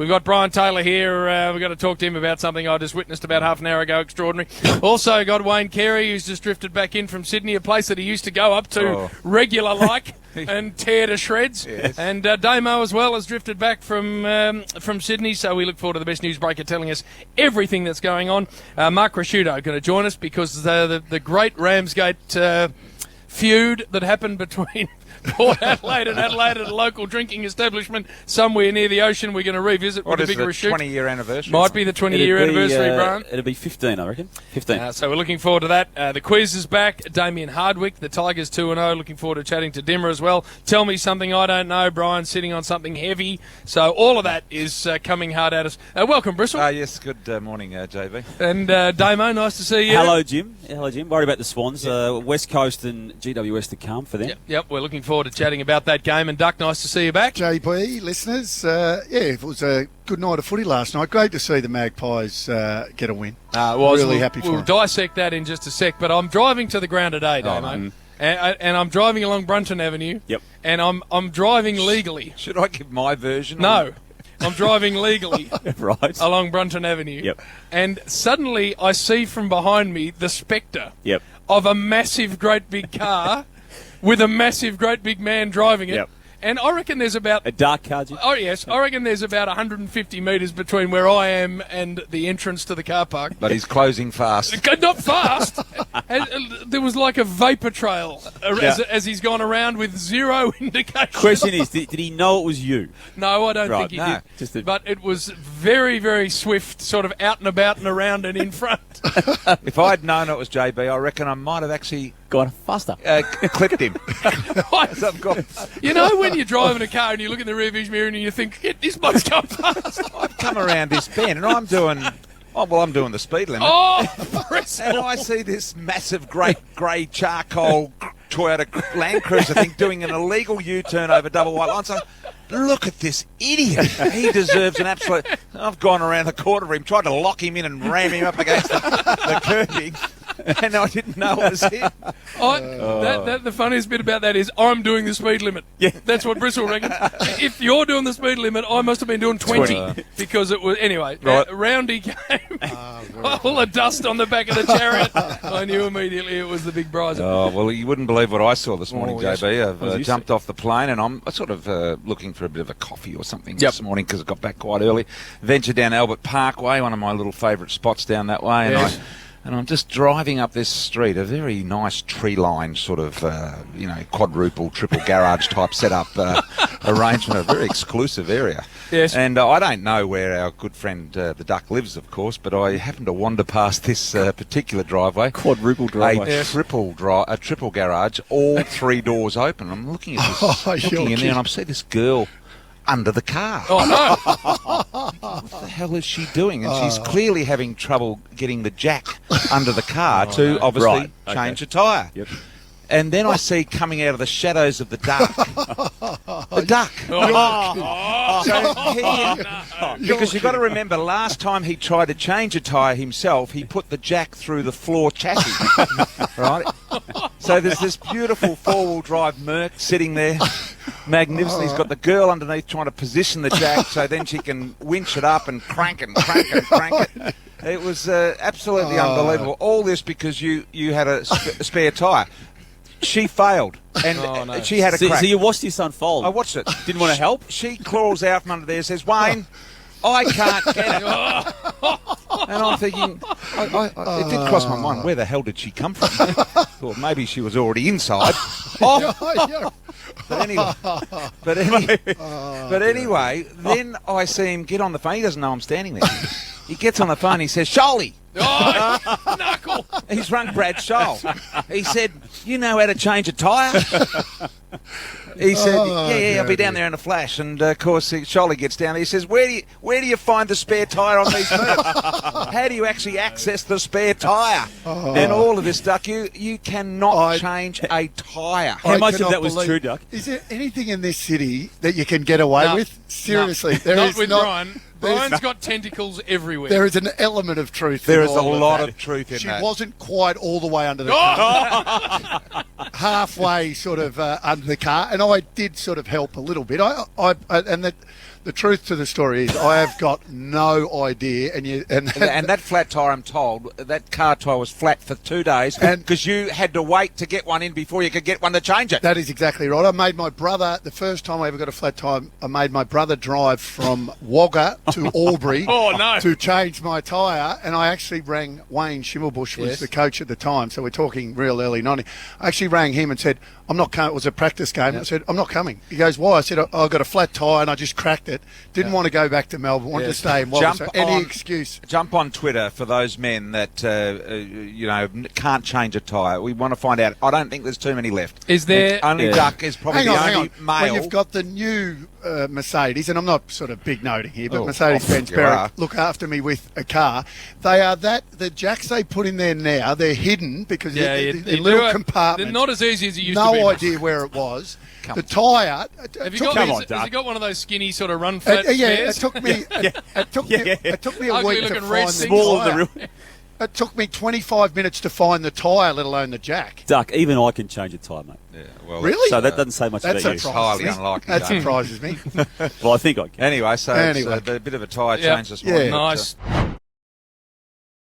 We've got Brian Taylor here. We've got to talk to him about something I just witnessed about half an hour ago. Extraordinary. Also got Wayne Carey, who's just drifted back in from Sydney, a place that he used to go up to regular like and tear to shreds. Yes. And Damo as well has drifted back from Sydney. So we look forward to the best newsbreaker telling us everything that's going on. Mark Rasciuto going to join us because the great Ramsgate feud that happened between Port Adelaide and Adelaide at a local drinking establishment somewhere near the ocean. We're going to revisit with a big reshoot. 20-year anniversary? Might be the 20-year anniversary, Brian. It'll be 15, I reckon. 15. So we're looking forward to that. The quiz is back. Damien Hardwick, the Tigers 2-0. Looking forward to chatting to Dimmer as well. Tell me something I don't know. Brian sitting on something heavy. So all of that is coming hard at us. Welcome, Bristol. Yes, good morning, JB. And Damo, nice to see you. Hello, Jim. Worried about the Swans. West Coast and GWS to come for them. Yep, we're looking forward to chatting about that game. And Duck, nice to see you back. JB, listeners, it was a good night of footy last night. Great to see the Magpies get a win. Really happy for them. We'll dissect that in just a sec, but I'm driving to the ground today, Damo. And I'm driving along Brunton Avenue. Yep. And I'm driving legally. Should I give my version? No. I'm driving legally right along Brunton Avenue. Yep. And suddenly I see from behind me the spectre Yep. of a massive, great big car with a massive, great big man driving it. Yep. And I reckon there's about... A dark car, Jim? Oh, yes. I reckon there's about 150 metres between where I am and the entrance to the car park. But he's closing fast. Not fast. There was like a vapour trail as he's gone around with zero indication. Question is, did he know it was you? No, I don't think he did. But it was very, very swift, sort of out and about and around and in front. If I'd known it was JB, I reckon I might have actually... Gone faster. Clipped him. You know when you're driving a car and you look in the rear vision mirror and you think, this bloke's going fast. I've come around this bend and I'm doing the speed limit. And I see this massive, great grey charcoal Toyota Land Cruiser thing doing an illegal U-turn over double white lines. Look at this idiot. He deserves an absolute... I've gone around the corner of him, tried to lock him in and ram him up against the curbing. And I didn't know it was him. The funniest bit about that is I'm doing the speed limit. Yeah. That's what Bristol reckons. If you're doing the speed limit, I must have been doing 20. Because it was... Anyway, round he came. All the dust on the back of the chariot. I knew immediately it was the big prize. Oh, well, you wouldn't believe what I saw this morning, JB. I've jumped off the plane and I'm sort of looking for a bit of a coffee or something this morning because I got back quite early. Ventured down Albert Parkway, one of my little favourite spots down that way. And I'm just driving up this street, a very nice tree-lined sort of, quadruple, triple garage type setup arrangement, a very exclusive area. Yes. And I don't know where our good friend the Duck lives, of course, but I happened to wander past this particular driveway. Quadruple driveway. A triple garage, all three doors open. I'm looking at this, looking in there, and I see this girl under the car. Oh, no. What the hell is she doing? And she's clearly having trouble getting the jack under the car to obviously change a tyre. Yep. And then I see coming out of the shadows of the duck, the duck. Because you've got to remember, last time he tried to change a tyre himself, he put the jack through the floor chassis. Right? So there's this beautiful four-wheel drive Merc sitting there, magnificent. He's got the girl underneath trying to position the jack so then she can winch it up and crank and crank and crank it. It was absolutely unbelievable. All this because you had a spare tyre. She failed, and she had a crack. So you watched this unfold? I watched it. Didn't want to help? She claws out from under there, says, Wayne, I can't get it. And I'm thinking, it did cross my mind, where the hell did she come from? Thought maybe she was already inside. But anyway, then I see him get on the phone. He doesn't know I'm standing there. He gets on the phone, he says, Sholey. Knuckle. He's rung Brad Scholl. He said, you know how to change a tyre? He said, I'll be down there in a flash. And, of course, Sholey gets down there. He says, where do you find the spare tyre on these moves? How do you actually access the spare tyre? And all of this, Duck, you cannot change a tyre. How much of that was true, Duck? Is there anything in this city that you can get away with? Seriously. No. Not with Brian. Brian's got tentacles everywhere. There is an element of truth. There is a lot of truth in that. She wasn't quite all the way under the car. Halfway sort of under the car. And I did sort of help a little bit. And the truth to the story is I have got no idea. And that flat tyre, I'm told, that car tyre was flat for 2 days because you had to wait to get one in before you could get one to change it. That is exactly right. I made my brother, the first time I ever got a flat tyre, I made my brother drive from Wagga to Albury to change my tyre, and I actually rang Wayne Schimmelbusch, was the coach at the time, so we're talking real early 90s. I actually rang him and said, I'm not coming. It was a practice game. I said, I'm not coming. He goes, why? I said, I got a flat tyre and I just cracked it. Didn't want to go back to Melbourne. Wanted to stay in Wagga. So any excuse. Jump on Twitter for those men that can't change a tyre. We want to find out. I don't think there's too many left. Is there? Only Duck is probably the only male. When you've got the new Mercedes, and I'm not sort of big noting here, but Mercedes-Benz Berwick look after me with a car. They are the jacks they put in there now. They're hidden because they're little compartments. They're not as easy as it used to be. No idea where it was. The tyre. Have you got one of those skinny sort of run flat it took me. It took me a week to find the tyre. It took me 25 minutes to find the tyre, let alone the jack. Duck, even I can change a tyre, mate. Yeah, well, really? So that doesn't say much about you. That's highly unlikely. That surprises me. Well, I think I can. Anyway, so it's a bit of a tyre change this morning. Nice.